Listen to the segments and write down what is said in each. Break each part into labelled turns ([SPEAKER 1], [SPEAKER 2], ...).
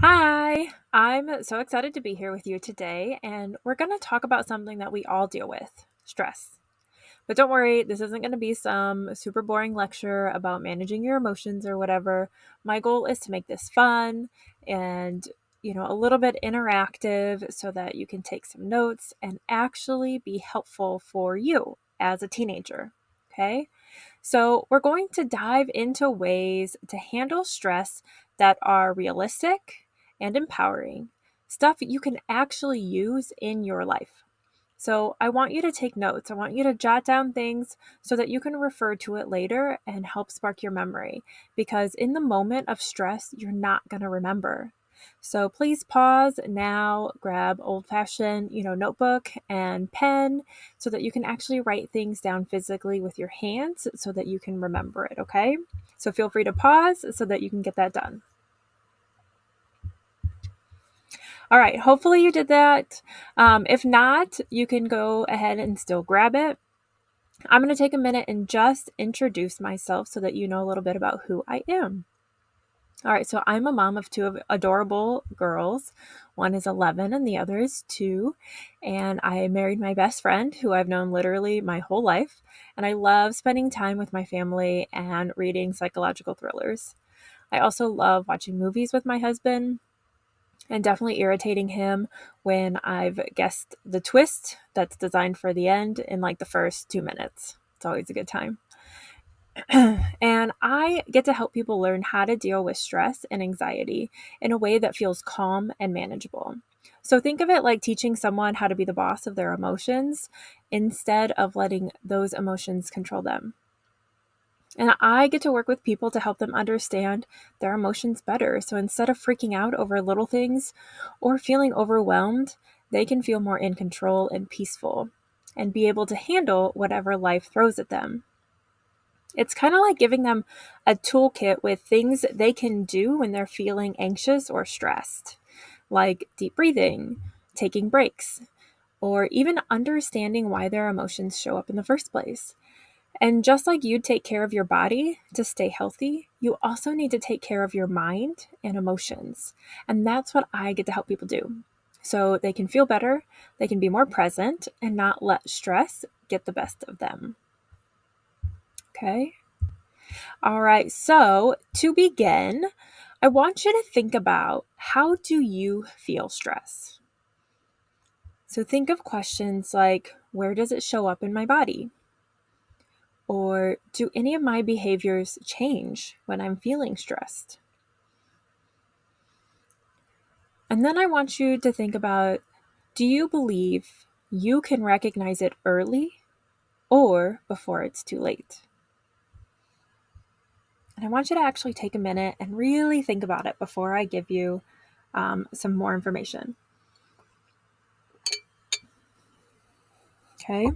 [SPEAKER 1] Hi, I'm so excited to be here with you today, and we're going to talk about something that we all deal with stress. But don't worry, this isn't going to be some super boring lecture about managing your emotions or whatever. My goal is to make this fun and, a little bit interactive so that you can take some notes and actually be helpful for you as a teenager. Okay? So, we're going to dive into ways to handle stress that are realistic and empowering, stuff you can actually use in your life. So, I want you to take notes. I want you to jot down things so that you can refer to it later and help spark your memory. Because in the moment of stress, you're not going to remember. So please pause now, grab old-fashioned, notebook and pen so that you can actually write things down physically with your hands so that you can remember it, okay? So feel free to pause so that you can get that done. All right, hopefully you did that. If not, you can go ahead and still grab it. I'm going to take a minute and just introduce myself so that you know a little bit about who I am. All right, so I'm a mom of two adorable girls. One is 11 and the other is 2. And I married my best friend who I've known literally my whole life. And I love spending time with my family and reading psychological thrillers. I also love watching movies with my husband and definitely irritating him when I've guessed the twist that's designed for the end in like the first 2 minutes. It's always a good time. And I get to help people learn how to deal with stress and anxiety in a way that feels calm and manageable. So think of it like teaching someone how to be the boss of their emotions instead of letting those emotions control them. And I get to work with people to help them understand their emotions better. So instead of freaking out over little things or feeling overwhelmed, they can feel more in control and peaceful and be able to handle whatever life throws at them. It's kind of like giving them a toolkit with things they can do when they're feeling anxious or stressed, like deep breathing, taking breaks, or even understanding why their emotions show up in the first place. And just like you take care of your body to stay healthy, you also need to take care of your mind and emotions. And that's what I get to help people do. So they can feel better, they can be more present, and not let stress get the best of them. Okay? All right, so to begin, I want you to think about how do you feel stress? So think of questions like where does it show up in my body? Or do any of my behaviors change when I'm feeling stressed? And then I want you to think about do you believe you can recognize it early or before it's too late? And I want you to actually take a minute and really think about it before I give you some more information. Okay?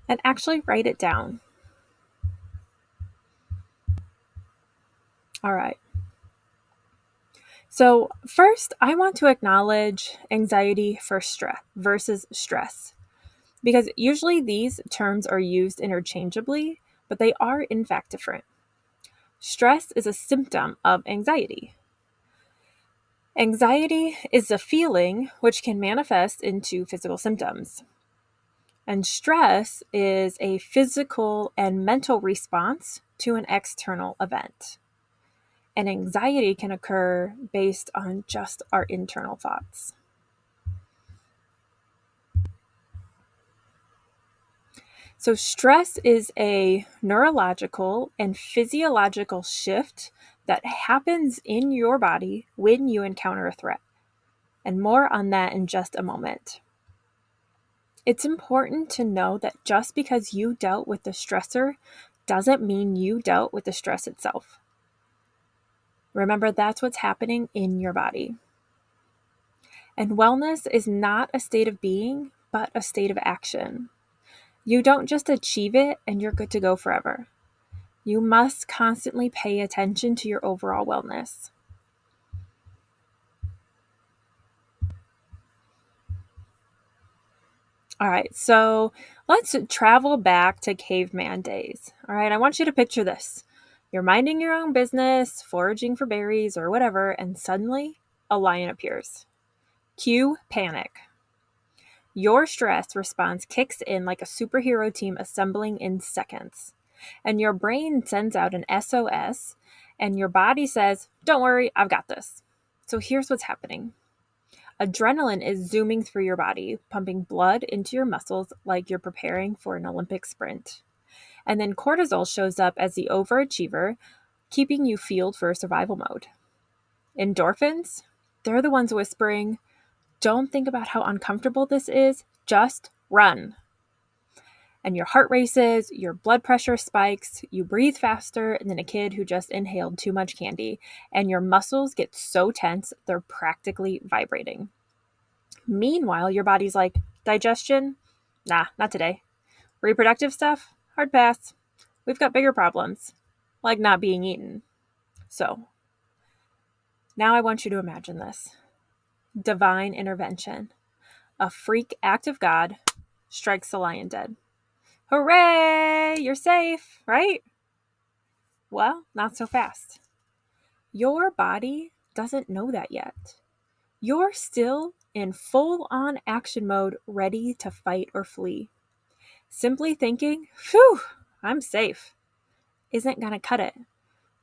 [SPEAKER 1] And actually write it down. All right. So, first, I want to acknowledge anxiety for stress versus stress because usually these terms are used interchangeably, but they are in fact different. Stress is a symptom of anxiety. Anxiety is a feeling which can manifest into physical symptoms. And stress is a physical and mental response to an external event. And anxiety can occur based on just our internal thoughts. So, stress is a neurological and physiological shift that happens in your body when you encounter a threat. And more on that in just a moment. It's important to know that just because you dealt with the stressor doesn't mean you dealt with the stress itself. Remember, that's what's happening in your body. And wellness is not a state of being, but a state of action. You don't just achieve it and you're good to go forever. You must constantly pay attention to your overall wellness. All right, so let's travel back to caveman days. All right, I want you to picture this. You're minding your own business, foraging for berries or whatever, and suddenly a lion appears. Cue panic. Your stress response kicks in like a superhero team assembling in seconds. And your brain sends out an SOS, and your body says, "Don't worry, I've got this." So here's what's happening. Adrenaline is zooming through your body, pumping blood into your muscles like you're preparing for an Olympic sprint. And then cortisol shows up as the overachiever, keeping you fueled for survival mode. Endorphins, they're the ones whispering, "Don't think about how uncomfortable this is, just run." And your heart races, your blood pressure spikes, you breathe faster than a kid who just inhaled too much candy, and your muscles get so tense they're practically vibrating. Meanwhile, your body's like, "Digestion? Nah, not today. Reproductive stuff? Hard pass. We've got bigger problems, like not being eaten." So, now I want you to imagine this. Divine intervention. A freak act of God strikes the lion dead. Hooray! You're safe, right? Well, not so fast. Your body doesn't know that yet. You're still in full-on action mode, ready to fight or flee. Simply thinking, "Phew, I'm safe," isn't going to cut it.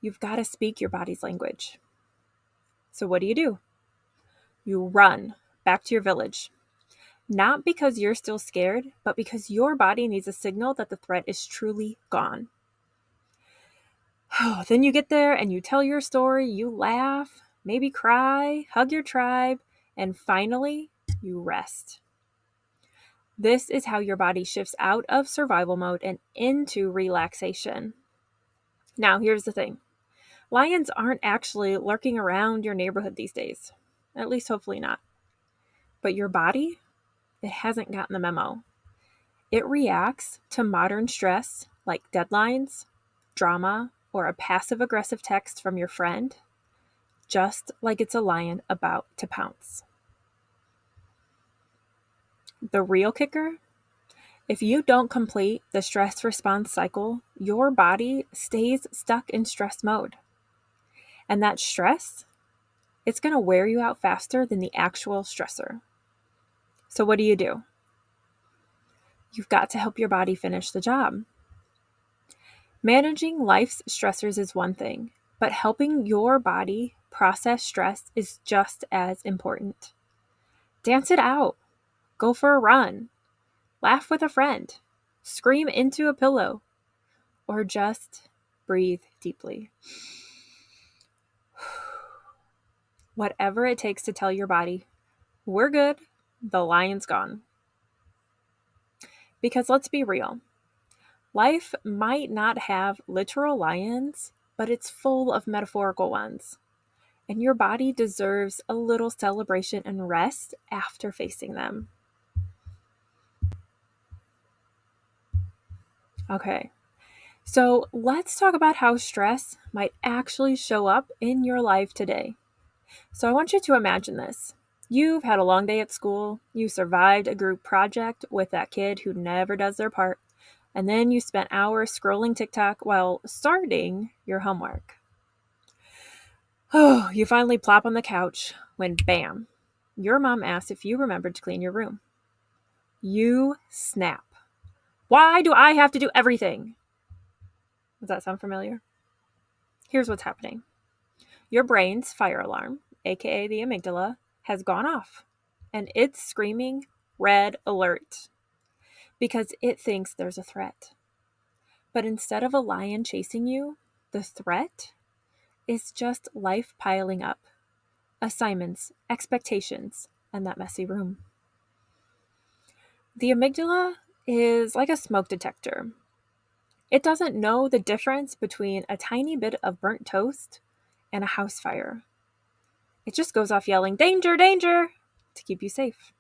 [SPEAKER 1] You've got to speak your body's language. So what do? You run back to your village. Not because you're still scared, but because your body needs a signal that the threat is truly gone. Then you get there and you tell your story, you laugh, maybe cry, hug your tribe, and finally, you rest. This is how your body shifts out of survival mode and into relaxation. Now, here's the thing. Lions aren't actually lurking around your neighborhood these days. At least hopefully not. But your body, it hasn't gotten the memo. It reacts to modern stress like deadlines, drama, or a passive-aggressive text from your friend, just like it's a lion about to pounce. The real kicker? If you don't complete the stress response cycle, your body stays stuck in stress mode. And that stress, it's going to wear you out faster than the actual stressor. So what do? You've got to help your body finish the job. Managing life's stressors is one thing, but helping your body process stress is just as important. Dance it out. Go for a run. Laugh with a friend. Scream into a pillow. Or just breathe deeply. Whatever it takes to tell your body, "We're good, the lion's gone." Because let's be real. Life might not have literal lions, but it's full of metaphorical ones. And your body deserves a little celebration and rest after facing them. Okay, so let's talk about how stress might actually show up in your life today. So I want you to imagine this. You've had a long day at school, you survived a group project with that kid who never does their part, and then you spent hours scrolling TikTok while starting your homework. Oh, you finally plop on the couch when bam, your mom asks if you remembered to clean your room. You snap. "Why do I have to do everything?" Does that sound familiar? Here's what's happening. Your brain's fire alarm, aka the amygdala, has gone off, and it's screaming red alert because it thinks there's a threat. But instead of a lion chasing you, the threat is just life piling up. Assignments, expectations, and that messy room. The amygdala is like a smoke detector. It doesn't know the difference between a tiny bit of burnt toast and a house fire. It just goes off yelling, "Danger, danger," to keep you safe.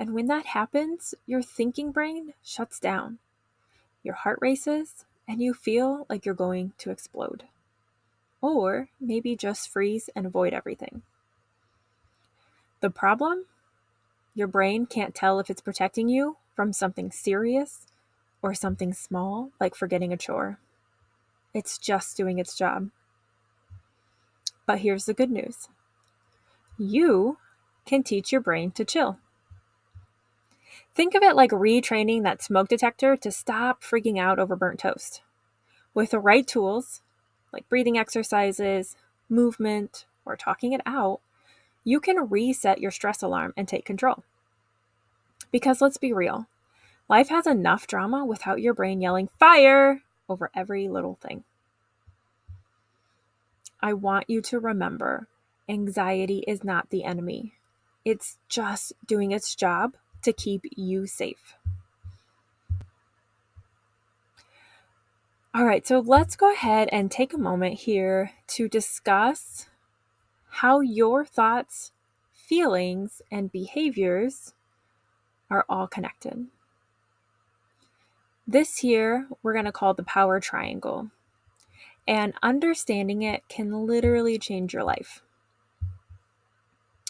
[SPEAKER 1] And when that happens, your thinking brain shuts down. Your heart races, and you feel like you're going to explode. Or maybe just freeze and avoid everything. The problem? Your brain can't tell if it's protecting you from something serious or something small, like forgetting a chore. It's just doing its job. But here's the good news. You can teach your brain to chill. Think of it like retraining that smoke detector to stop freaking out over burnt toast. With the right tools, like breathing exercises, movement, or talking it out, you can reset your stress alarm and take control. Because let's be real, life has enough drama without your brain yelling fire over every little thing. I want you to remember, anxiety is not the enemy. It's just doing its job to keep you safe. All right, so let's go ahead and take a moment here to discuss how your thoughts, feelings, and behaviors are all connected. This here we're going to call the power triangle, and understanding it can literally change your life.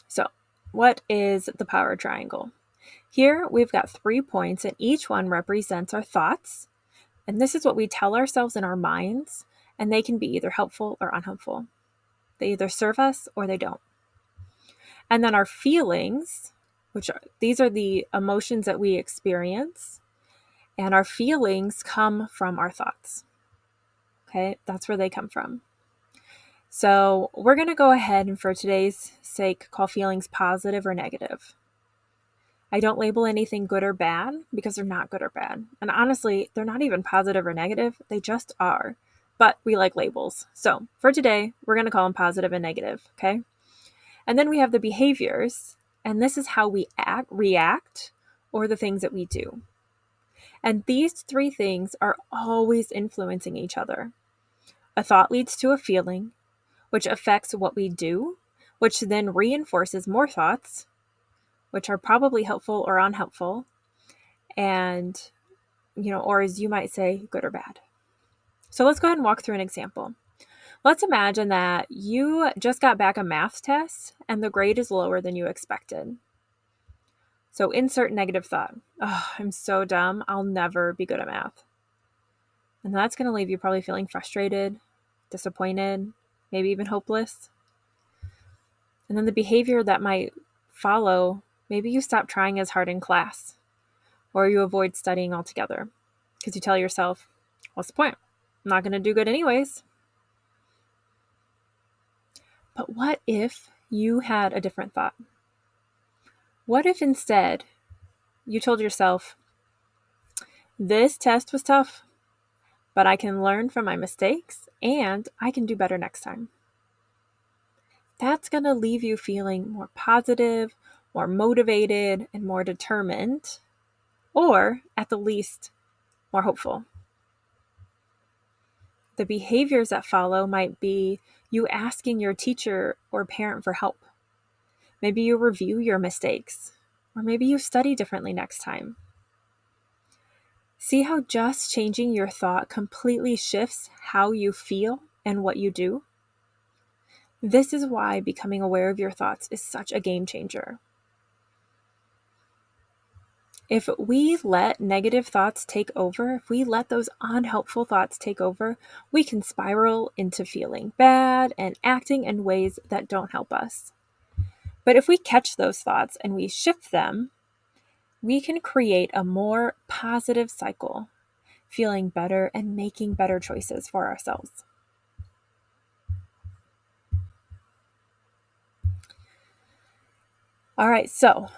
[SPEAKER 1] So, what is the power triangle? Here we've got 3 points, and each one represents our thoughts, and this is what we tell ourselves in our minds, and they can be either helpful or unhelpful. They either serve us or they don't. And then our feelings, these are the emotions that we experience, and our feelings come from our thoughts. Okay, that's where they come from. So we're going to go ahead and for today's sake call feelings positive or negative. I don't label anything good or bad because they're not good or bad. And honestly, they're not even positive or negative. They just are. But we like labels. So for today, we're going to call them positive and negative. Okay. And then we have the behaviors. And this is how we react, or the things that we do. And these 3 things are always influencing each other. A thought leads to a feeling, which affects what we do, which then reinforces more thoughts, which are probably helpful or unhelpful, and, or as you might say, good or bad. So let's go ahead and walk through an example. Let's imagine that you just got back a math test and the grade is lower than you expected. So insert negative thought. Oh, I'm so dumb. I'll never be good at math. And that's going to leave you probably feeling frustrated, disappointed, maybe even hopeless. And then the behavior that might follow, maybe you stop trying as hard in class, or you avoid studying altogether because you tell yourself, what's the point? I'm not going to do good anyways. But what if you had a different thought? What if instead you told yourself, this test was tough, but I can learn from my mistakes and I can do better next time? That's going to leave you feeling more positive, more motivated, and more determined, or at the least, more hopeful. The behaviors that follow might be you asking your teacher or parent for help. Maybe you review your mistakes, or maybe you study differently next time. See how just changing your thought completely shifts how you feel and what you do? This is why becoming aware of your thoughts is such a game changer. If we let negative thoughts take over, if we let those unhelpful thoughts take over, we can spiral into feeling bad and acting in ways that don't help us. But if we catch those thoughts and we shift them, we can create a more positive cycle, feeling better and making better choices for ourselves. All right, so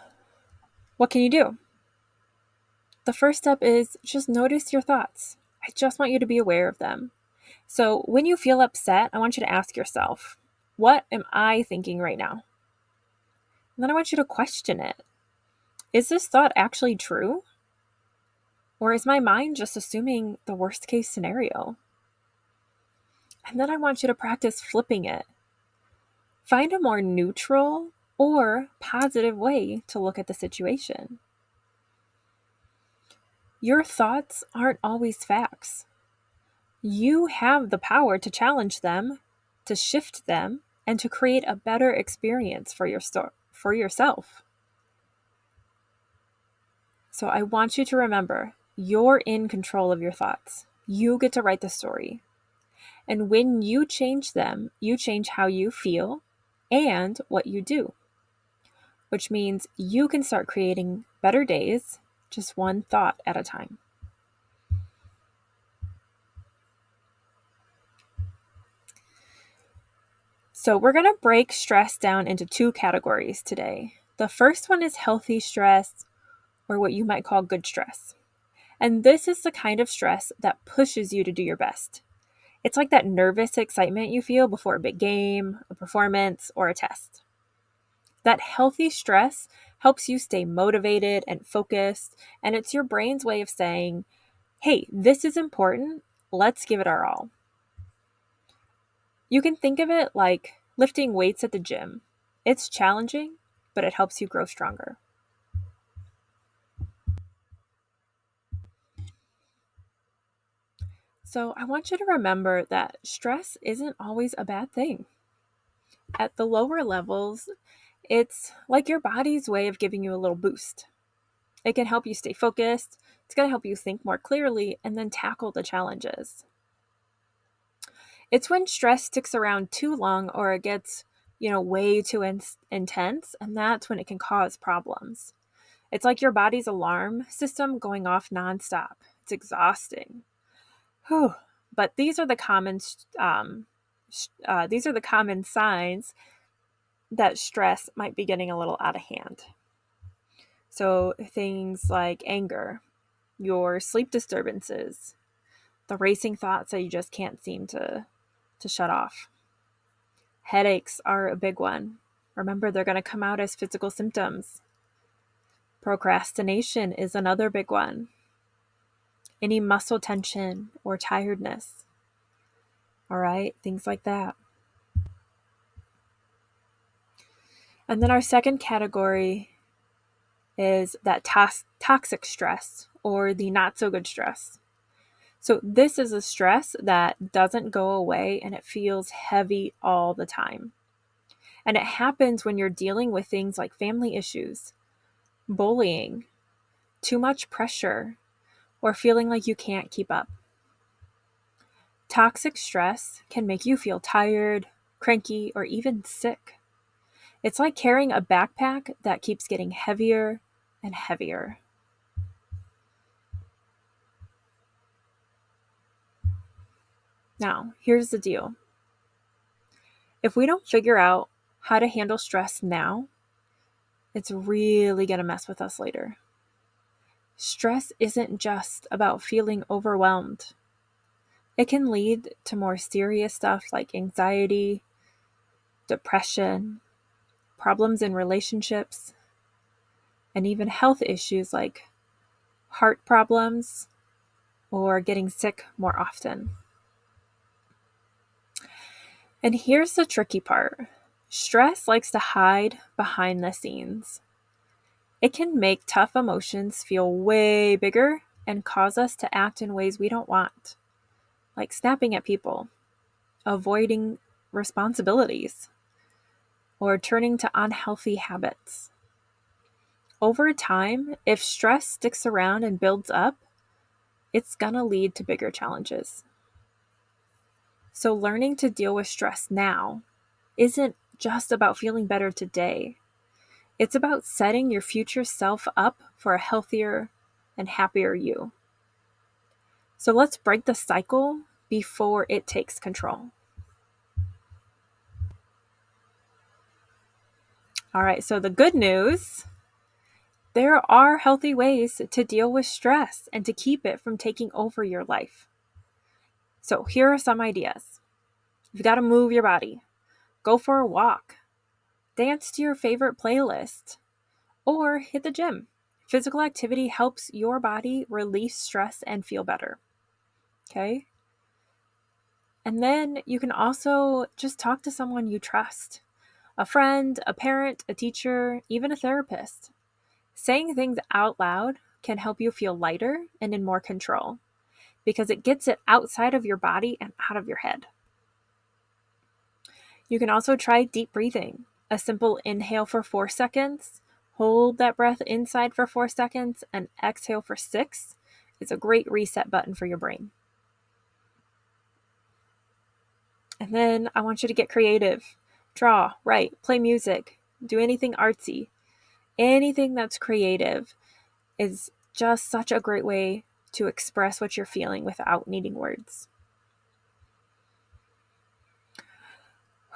[SPEAKER 1] what can you do? The first step is just notice your thoughts. I just want you to be aware of them. So when you feel upset, I want you to ask yourself, what am I thinking right now? And then I want you to question it. Is this thought actually true? Or is my mind just assuming the worst case scenario? And then I want you to practice flipping it. Find a more neutral or positive way to look at the situation. Your thoughts aren't always facts. You have the power to challenge them, to shift them, and to create a better experience for yourself. So I want you to remember, you're in control of your thoughts. You get to write the story. And when you change them, you change how you feel and what you do. which means you can start creating better days just one thought at a time. So, we're going to break stress down into two categories today. The first one is healthy stress, or what you might call good stress. And this is the kind of stress that pushes you to do your best. It's like that nervous excitement you feel before a big game, a performance, or a test. That healthy stress helps you stay motivated and focused, and it's your brain's way of saying, hey, this is important, let's give it our all. You can think of it like lifting weights at the gym. It's challenging, but it helps you grow stronger. So I want you to remember that stress isn't always a bad thing. At the lower levels, it's like your body's way of giving you a little boost. It can help you stay focused, it's going to help you think more clearly, and then tackle the challenges. It's when stress sticks around too long or it gets, way too intense, and that's when it can cause problems. It's like your body's alarm system going off nonstop. It's exhausting. Whew. But these are the common signs that stress might be getting a little out of hand. So things like anger, your sleep disturbances, the racing thoughts that you just can't seem to shut off. Headaches are a big one. Remember, they're going to come out as physical symptoms. Procrastination is another big one. Any muscle tension or tiredness. All right, things like that. And then our second category is that toxic stress or the not so good stress. So this is a stress that doesn't go away and it feels heavy all the time. And it happens when you're dealing with things like family issues, bullying, too much pressure, or feeling like you can't keep up. Toxic stress can make you feel tired, cranky, or even sick. It's like carrying a backpack that keeps getting heavier and heavier. Now, here's the deal. If we don't figure out how to handle stress now, it's really going to mess with us later. Stress isn't just about feeling overwhelmed. It can lead to more serious stuff like anxiety, depression, problems in relationships, and even health issues like heart problems or getting sick more often. And here's the tricky part. Stress likes to hide behind the scenes. It can make tough emotions feel way bigger and cause us to act in ways we don't want, like snapping at people, avoiding responsibilities, or turning to unhealthy habits. Over time, if stress sticks around and builds up, it's gonna lead to bigger challenges. So learning to deal with stress now isn't just about feeling better today. It's about setting your future self up for a healthier and happier you. So let's break the cycle before it takes control. All right, so the good news, there are healthy ways to deal with stress and to keep it from taking over your life. So here are some ideas. You've got to move your body, go for a walk, dance to your favorite playlist, or hit the gym. Physical activity helps your body release stress and feel better. Okay? And then you can also just talk to someone you trust, a friend, a parent, a teacher, even a therapist. Saying things out loud can help you feel lighter and in more control because it gets it outside of your body and out of your head. You can also try deep breathing. A simple inhale for 4 seconds, hold that breath inside for 4 seconds, and exhale for 6 is a great reset button for your brain. And then I want you to get creative. Draw, write, play music, do anything artsy. Anything that's creative is just such a great way to express what you're feeling without needing words.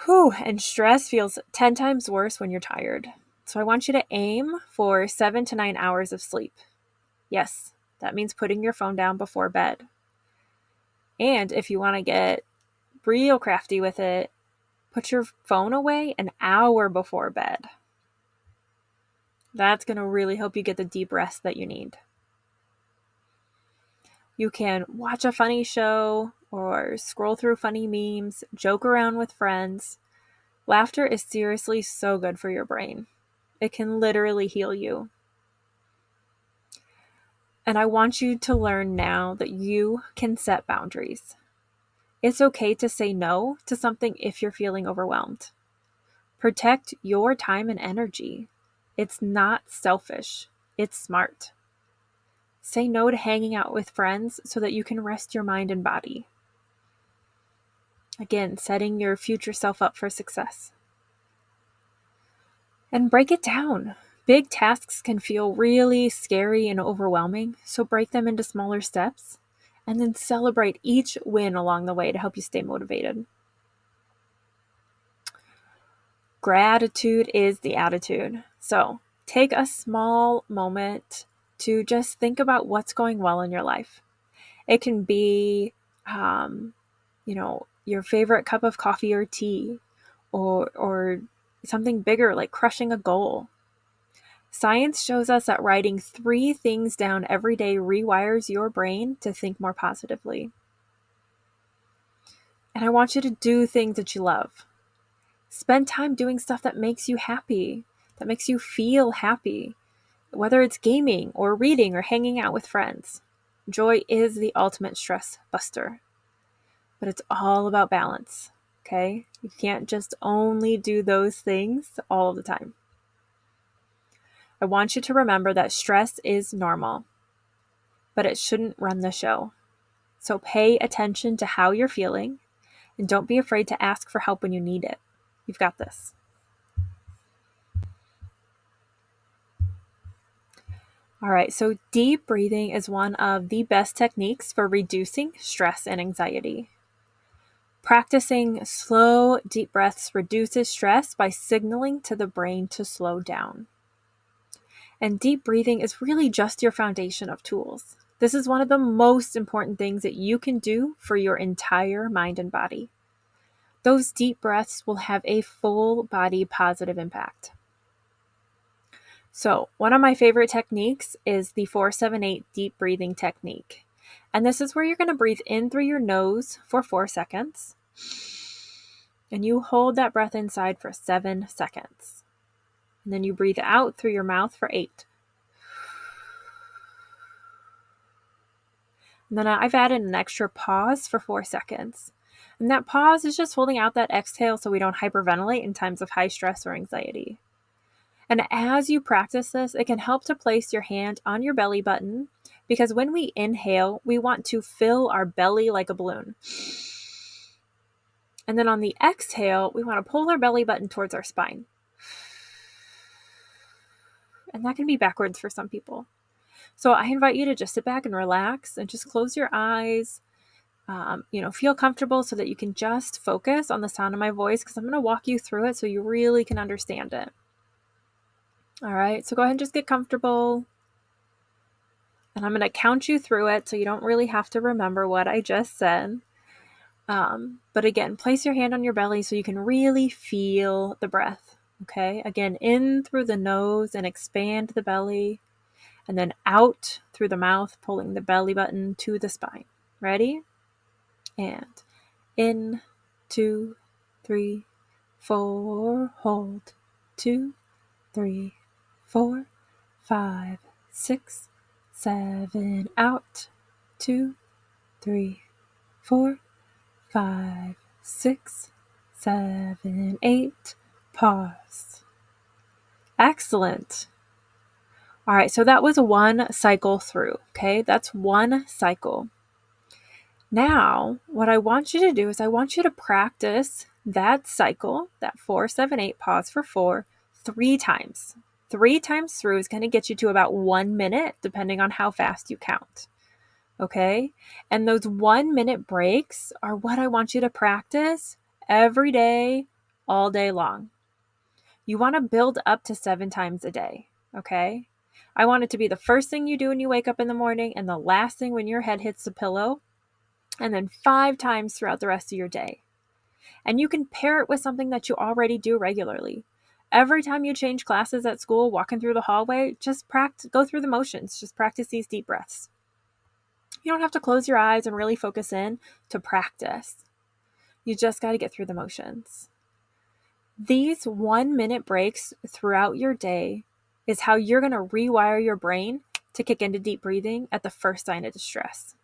[SPEAKER 1] And stress feels 10 times worse when you're tired. So I want you to aim for 7 to 9 hours of sleep. Yes, that means putting your phone down before bed. And if you want to get real crafty with it, put your phone away an hour before bed. That's going to really help you get the deep rest that you need. You can watch a funny show or scroll through funny memes, joke around with friends. Laughter is seriously so good for your brain. It can literally heal you. And I want you to learn now that you can set boundaries. It's okay to say no to something if you're feeling overwhelmed. Protect your time and energy. It's not selfish. It's smart. Say no to hanging out with friends so that you can rest your mind and body. Again, setting your future self up for success. And break it down. Big tasks can feel really scary and overwhelming, so break them into smaller steps and then celebrate each win along the way to help you stay motivated. Gratitude is the attitude. So take a small moment to just think about what's going well in your life. It can be, your favorite cup of coffee or tea, or something bigger like crushing a goal. Science shows us that writing 3 things down every day rewires your brain to think more positively. And I want you to do things that you love. Spend time doing stuff that makes you happy, that makes you feel happy, whether it's gaming or reading or hanging out with friends. Joy is the ultimate stress buster, but it's all about balance, okay? You can't just only do those things all of the time. I want you to remember that stress is normal, but it shouldn't run the show. So pay attention to how you're feeling and don't be afraid to ask for help when you need it. You've got this. All right, so deep breathing is one of the best techniques for reducing stress and anxiety. Practicing slow, deep breaths reduces stress by signaling to the brain to slow down. And deep breathing is really just your foundation of tools. This is one of the most important things that you can do for your entire mind and body. Those deep breaths will have a full body positive impact. So, one of my favorite techniques is the 4-7-8 deep breathing technique. And this is where you're going to breathe in through your nose for 4 seconds. And you hold that breath inside for 7 seconds. And then you breathe out through your mouth for 8. And then I've added an extra pause for 4 seconds. And that pause is just holding out that exhale so we don't hyperventilate in times of high stress or anxiety. And as you practice this, it can help to place your hand on your belly button, because when we inhale, we want to fill our belly like a balloon. And then on the exhale, we want to pull our belly button towards our spine. And that can be backwards for some people. So I invite you to just sit back and relax and just close your eyes. Feel comfortable so that you can just focus on the sound of my voice, because I'm going to walk you through it so you really can understand it. All right, so go ahead and just get comfortable. And I'm going to count you through it so you don't really have to remember what I just said. But again, place your hand on your belly so you can really feel the breath. Okay, again, in through the nose and expand the belly. And then out through the mouth, pulling the belly button to the spine. Ready? And in, 2, 3, 4, hold, 2, 3, 4, 5, 6, 7, out, 2, 3, 4, 5, 6, 7, 8, pause. Excellent. All right, so that was one cycle through, okay? That's one cycle. Now, what I want you to do is I want you to practice that cycle, that 4-7-8, pause for 4, 3 times. 3 times through is going to get you to about 1 minute, depending on how fast you count. Okay? And those 1-minute breaks are what I want you to practice every day, all day long. You want to build up to 7 times a day. Okay? I want it to be the first thing you do when you wake up in the morning and the last thing when your head hits the pillow, and then 5 times throughout the rest of your day. And you can pair it with something that you already do regularly. Every time you change classes at school, walking through the hallway, just go through the motions. Just practice these deep breaths. You don't have to close your eyes and really focus in to practice. You just got to get through the motions. These 1-minute breaks throughout your day is how you're going to rewire your brain to kick into deep breathing at the first sign of distress.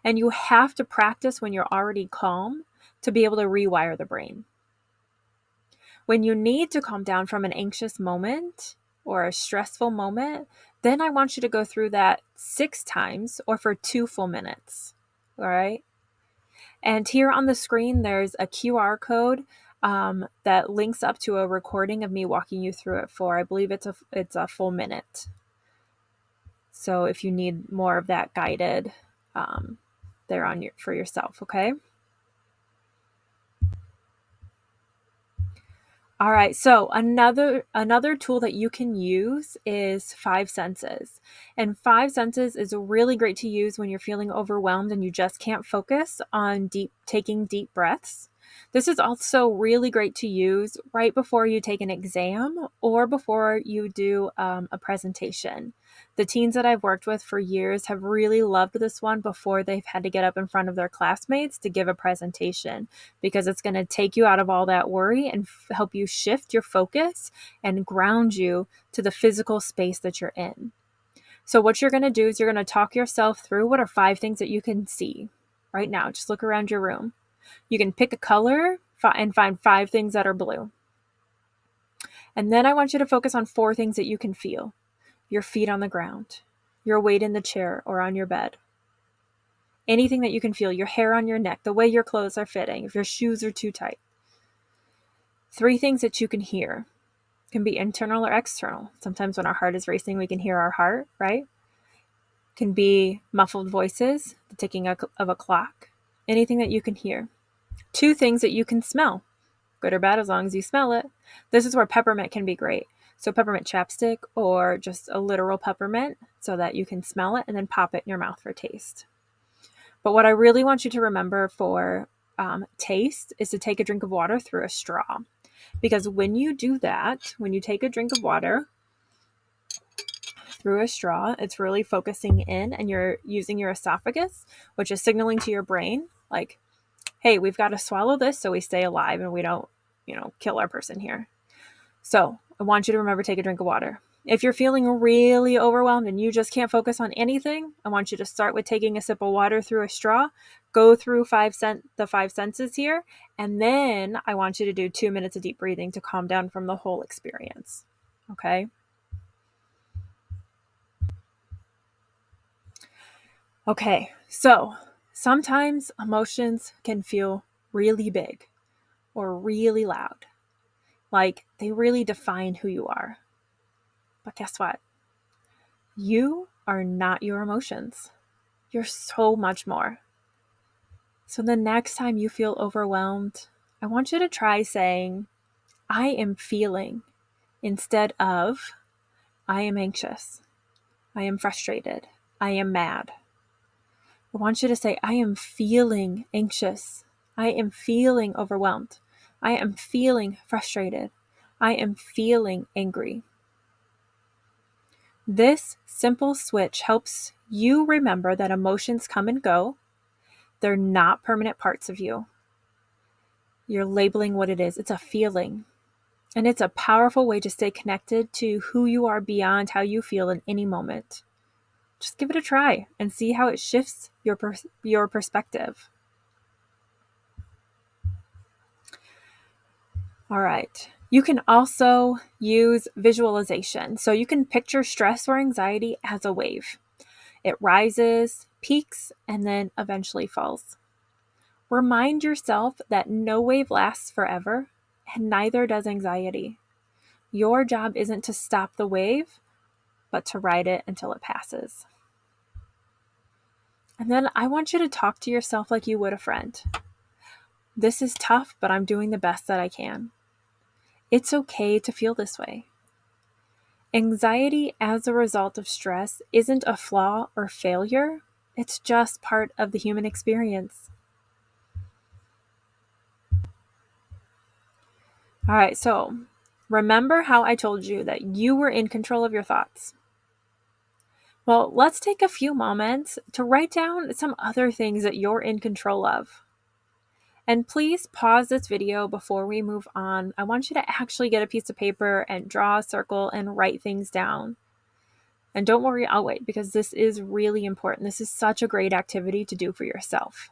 [SPEAKER 1] And you have to practice when you're already calm to be able to rewire the brain. When you need to calm down from an anxious moment or a stressful moment, then I want you to go through that 6 times or for 2 full minutes. All right. And here on the screen, there's a QR code that links up to a recording of me walking you through it for, I believe it's a full minute. So if you need more of that guided, there for yourself. Okay. All right, so another tool that you can use is 5 senses. And 5 senses is really great to use when you're feeling overwhelmed and you just can't focus on taking deep breaths. This is also really great to use right before you take an exam or before you do a presentation. The teens that I've worked with for years have really loved this one before they've had to get up in front of their classmates to give a presentation, because it's going to take you out of all that worry and help you shift your focus and ground you to the physical space that you're in. So what you're going to do is you're going to talk yourself through what are 5 things that you can see right now. Just look around your room. You can pick a color and find 5 things that are blue. And then I want you to focus on 4 things that you can feel. Your feet on the ground, your weight in the chair or on your bed. Anything that you can feel, your hair on your neck, the way your clothes are fitting, if your shoes are too tight. 3 things that you can hear. Can be internal or external. Sometimes when our heart is racing, we can hear our heart, right? Can be muffled voices, the ticking of a clock, anything that you can hear. 2 things that you can smell, good or bad as long as you smell it. This is where peppermint can be great. So peppermint chapstick or just a literal peppermint so that you can smell it and then pop it in your mouth for taste. But what I really want you to remember for taste is to take a drink of water through a straw. Because when you do that, when you take a drink of water through a straw, it's really focusing in and you're using your esophagus, which is signaling to your brain like, hey, we've got to swallow this so we stay alive and we don't, kill our person here. So I want you to remember, take a drink of water. If you're feeling really overwhelmed and you just can't focus on anything, I want you to start with taking a sip of water through a straw, go through the 5 senses here, and then I want you to do 2 minutes of deep breathing to calm down from the whole experience. Okay? Okay, so sometimes emotions can feel really big or really loud. Like they really define who you are. But guess what? You are not your emotions. You're so much more. So the next time you feel overwhelmed, I want you to try saying, I am feeling, instead of, I am anxious, I am frustrated, I am mad. I want you to say, I am feeling anxious, I am feeling overwhelmed, I am feeling frustrated, I am feeling angry. This simple switch helps you remember that emotions come and go. They're not permanent parts of you. You're labeling what it is. It's a feeling. And it's a powerful way to stay connected to who you are beyond how you feel in any moment. Just give it a try and see how it shifts your perspective. All right. You can also use visualization. So you can picture stress or anxiety as a wave. It rises, peaks, and then eventually falls. Remind yourself that no wave lasts forever, and neither does anxiety. Your job isn't to stop the wave, but to ride it until it passes. And then I want you to talk to yourself like you would a friend. This is tough, but I'm doing the best that I can. It's okay to feel this way. Anxiety as a result of stress isn't a flaw or failure. It's just part of the human experience. All right, so remember how I told you that you were in control of your thoughts? Well, let's take a few moments to write down some other things that you're in control of. And please pause this video before we move on. I want you to actually get a piece of paper and draw a circle and write things down. And don't worry, I'll wait, because this is really important. This is such a great activity to do for yourself.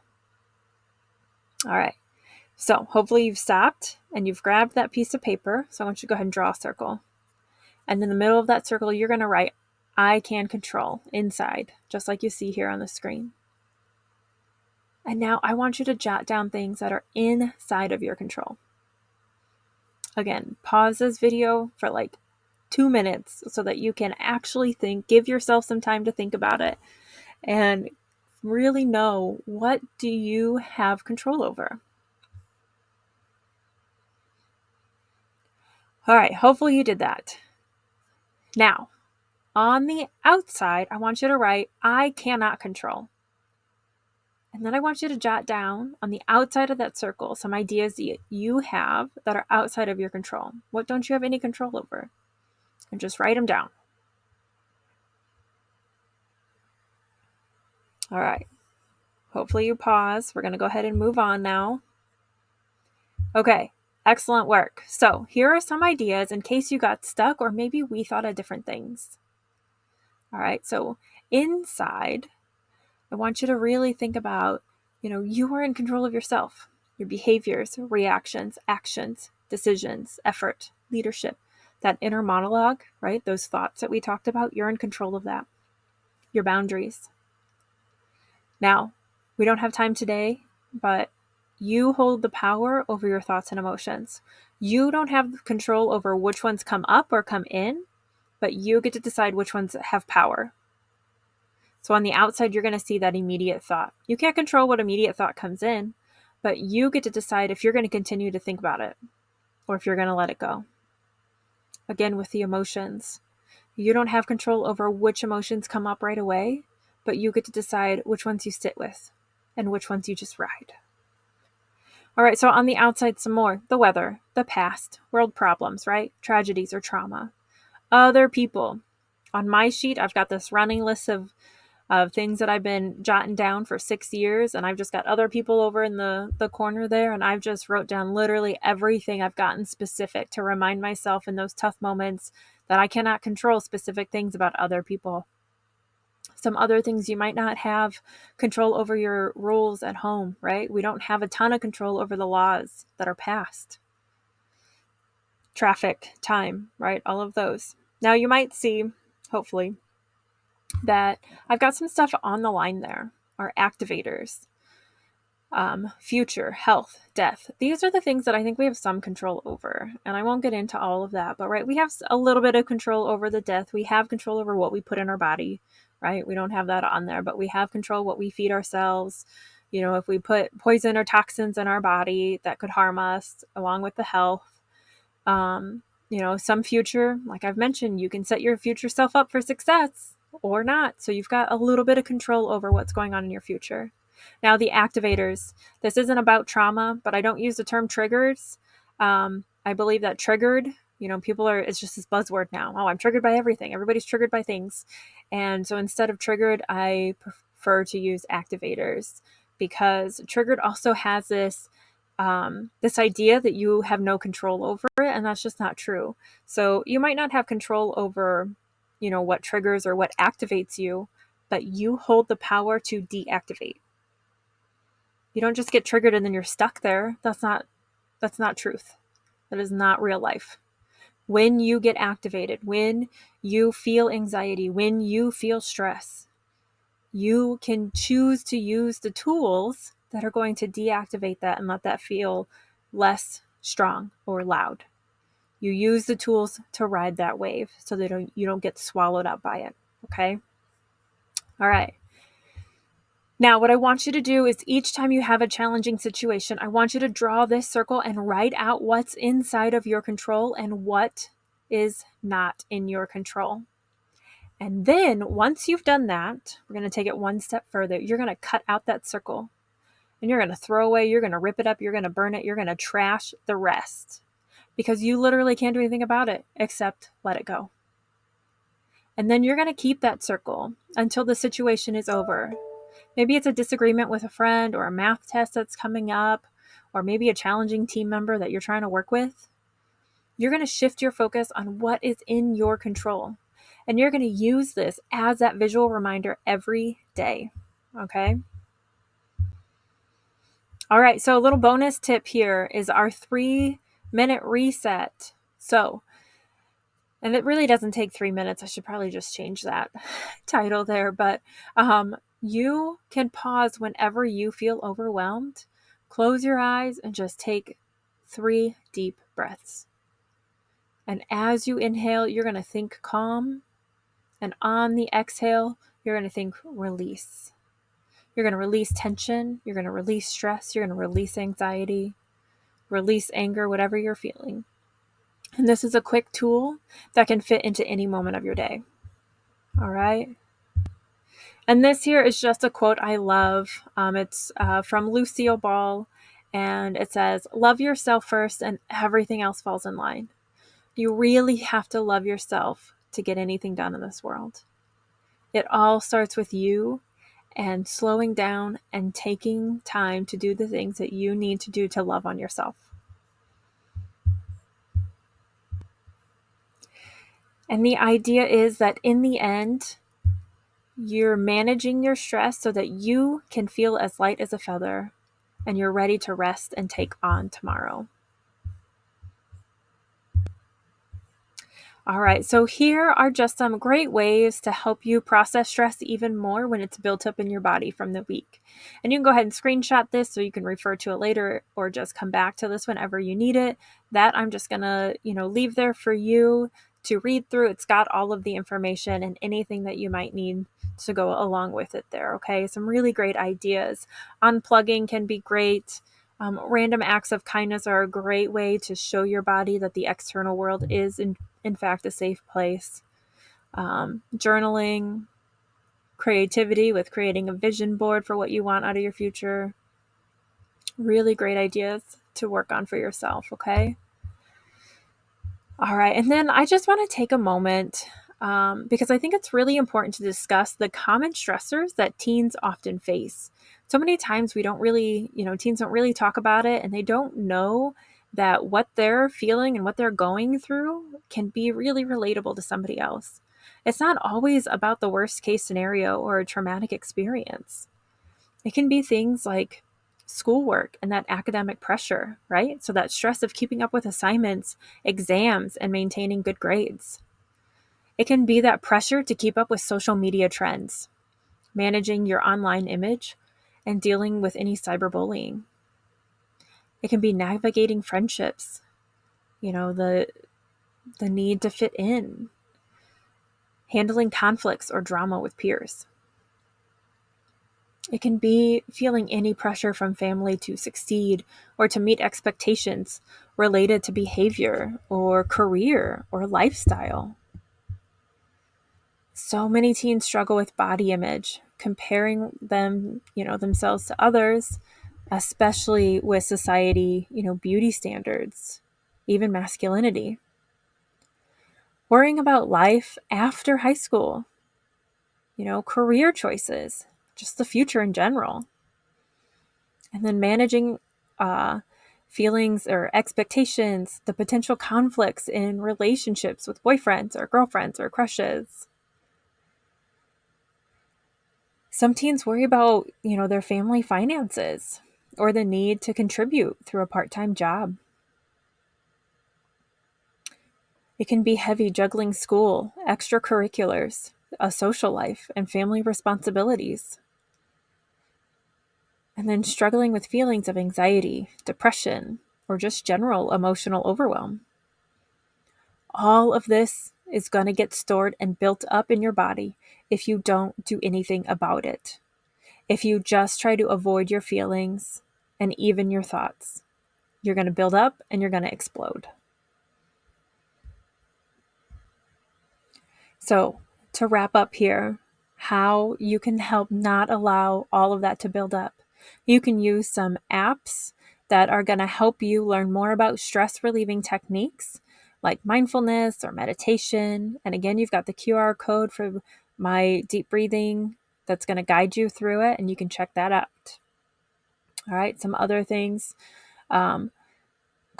[SPEAKER 1] All right. So hopefully you've stopped and you've grabbed that piece of paper. So I want you to go ahead and draw a circle. And in the middle of that circle, you're going to write, I can control inside, just like you see here on the screen. And now I want you to jot down things that are inside of your control. Again, pause this video for like 2 minutes so that you can actually think, give yourself some time to think about it and really know, what do you have control over? All right, hopefully you did that. Now, on the outside, I want you to write, I cannot control. And then I want you to jot down on the outside of that circle some ideas that you have that are outside of your control. What don't you have any control over? And just write them down. All right. Hopefully you pause. We're going to go ahead and move on now. Okay. Excellent work. So here are some ideas in case you got stuck or maybe we thought of different things. All right. So inside, I want you to really think about, you are in control of yourself, your behaviors, reactions, actions, decisions, effort, leadership, that inner monologue, right? Those thoughts that we talked about, you're in control of that. Your boundaries. Now, we don't have time today, but you hold the power over your thoughts and emotions. You don't have control over which ones come up or come in, but you get to decide which ones have power. So on the outside, you're going to see that immediate thought. You can't control what immediate thought comes in, but you get to decide if you're going to continue to think about it or if you're going to let it go. Again, with the emotions, you don't have control over which emotions come up right away, but you get to decide which ones you sit with and which ones you just ride. All right, so on the outside, some more. The weather, the past, world problems, right? Tragedies or trauma. Other people. On my sheet, I've got this running list of things that I've been jotting down for 6 years, and I've just got other people over in the corner there, and I've just wrote down literally everything. I've gotten specific to remind myself in those tough moments that I cannot control specific things about other people. Some other things, you might not have control over your rules at home, right? We don't have a ton of control over the laws that are passed. Traffic, time, right? All of those. Now you might see, hopefully, that I've got some stuff on the line there, our activators, future, health, death. These are the things that I think we have some control over. And I won't get into all of that, but right, we have a little bit of control over the death. We have control over what we put in our body, right? We don't have that on there, but we have control what we feed ourselves. If we put poison or toxins in our body that could harm us, along with the health. Some future, like I've mentioned, you can set your future self up for success or not. So you've got a little bit of control over what's going on in your future. Now, the activators. This isn't about trauma, but I don't use the term triggers. I believe that triggered, it's just this buzzword now. Oh, I'm triggered by everything. Everybody's triggered by things. And so instead of triggered, I prefer to use activators, because triggered also has this idea that you have no control over it, and that's just not true. So you might not have control over, what triggers or what activates you, but you hold the power to deactivate. You don't just get triggered and then you're stuck there. That's not truth. That is not real life. When you get activated, when you feel anxiety, when you feel stress, you can choose to use the tools that are going to deactivate that and let that feel less strong or loud. You use the tools to ride that wave so that you don't get swallowed up by it. Okay? All right. Now, what I want you to do is each time you have a challenging situation, I want you to draw this circle and write out what's inside of your control and what is not in your control. And then once you've done that, we're going to take it one step further. You're going to cut out that circle and you're going to throw away, you're going to rip it up, you're going to burn it, you're going to trash the rest because you literally can't do anything about it except let it go. And then you're going to keep that circle until the situation is over. Maybe it's a disagreement with a friend or a math test that's coming up, or maybe a challenging team member that you're trying to work with. You're going to shift your focus on what is in your control. And you're going to use this as that visual reminder every day. Okay? All right, so a little bonus tip here is our 3-minute reset. And it really doesn't take 3 minutes. I should probably just change that title there. But you can pause whenever you feel overwhelmed. Close your eyes and just take 3 deep breaths. And as you inhale, you're going to think calm. And on the exhale, you're going to think release. You're going to release tension. You're going to release stress. You're going to release anxiety, release anger, whatever you're feeling. And this is a quick tool that can fit into any moment of your day. All right. And this here is just a quote I love. It's from Lucille Ball. And it says, "Love yourself first and everything else falls in line." You really have to love yourself to get anything done in this world. It all starts with you and slowing down and taking time to do the things that you need to do to love on yourself. And the idea is that in the end, you're managing your stress so that you can feel as light as a feather and you're ready to rest and take on tomorrow. All right, so here are just some great ways to help you process stress even more when it's built up in your body from the week. And you can go ahead and screenshot this so you can refer to it later or just come back to this whenever you need it. That I'm just going to, leave there for you to read through. It's got all of the information and anything that you might need to go along with it there, okay? Some really great ideas. Unplugging can be great. Random acts of kindness are a great way to show your body that the external world is in fact a safe place. Journaling, creativity with creating a vision board for what you want out of your future. Really great ideas to work on for yourself, okay? All right, and then I just want to take a moment because I think it's really important to discuss the common stressors that teens often face. So many times we don't really, teens don't really talk about it and they don't know that what they're feeling and what they're going through can be really relatable to somebody else. It's not always about the worst case scenario or a traumatic experience. It can be things like schoolwork and that academic pressure, right? So that stress of keeping up with assignments, exams, and maintaining good grades. It can be that pressure to keep up with social media trends, managing your online image, and dealing with any cyberbullying. It can be navigating friendships, the need to fit in, handling conflicts or drama with peers. It can be feeling any pressure from family to succeed or to meet expectations related to behavior or career or lifestyle. So many teens struggle with body image, comparing themselves to others, especially with society, beauty standards, even masculinity. Worrying about life after high school, career choices, just the future in general. And then managing feelings or expectations, the potential conflicts in relationships with boyfriends or girlfriends or crushes. Some teens worry about, their family finances or the need to contribute through a part-time job. It can be heavy juggling school, extracurriculars, a social life, and family responsibilities. And then struggling with feelings of anxiety, depression, or just general emotional overwhelm. All of this is going to get stored and built up in your body if you don't do anything about it. If you just try to avoid your feelings and even your thoughts, you're going to build up and you're going to explode. So, to wrap up here, how you can help not allow all of that to build up. You can use some apps that are going to help you learn more about stress relieving techniques like mindfulness or meditation. And again, you've got the QR code for my deep breathing that's going to guide you through it, and you can check that out. All right, some other things. Calm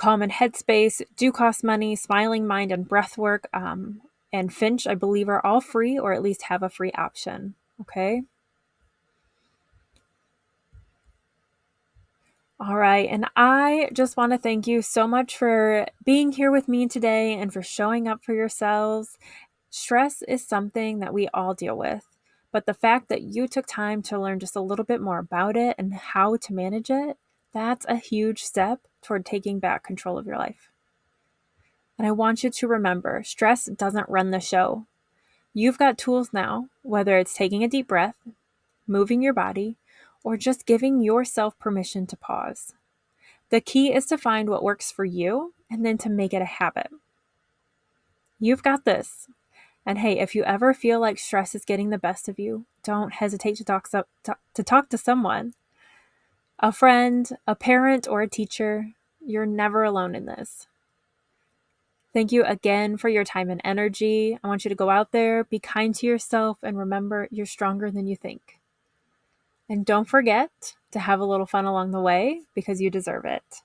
[SPEAKER 1] and Headspace do cost money. Smiling Mind and Breathwork and Finch, I believe, are all free or at least have a free option. Okay. All right. And I just want to thank you so much for being here with me today and for showing up for yourselves. Stress is something that we all deal with, but the fact that you took time to learn just a little bit more about it and how to manage it, that's a huge step toward taking back control of your life. And I want you to remember, stress doesn't run the show. You've got tools now, whether it's taking a deep breath, moving your body, or just giving yourself permission to pause. The key is to find what works for you and then to make it a habit. You've got this. And hey, if you ever feel like stress is getting the best of you, don't hesitate to talk to someone, a friend, a parent, or a teacher. You're never alone in this. Thank you again for your time and energy. I want you to go out there, be kind to yourself, and remember you're stronger than you think. And don't forget to have a little fun along the way because you deserve it.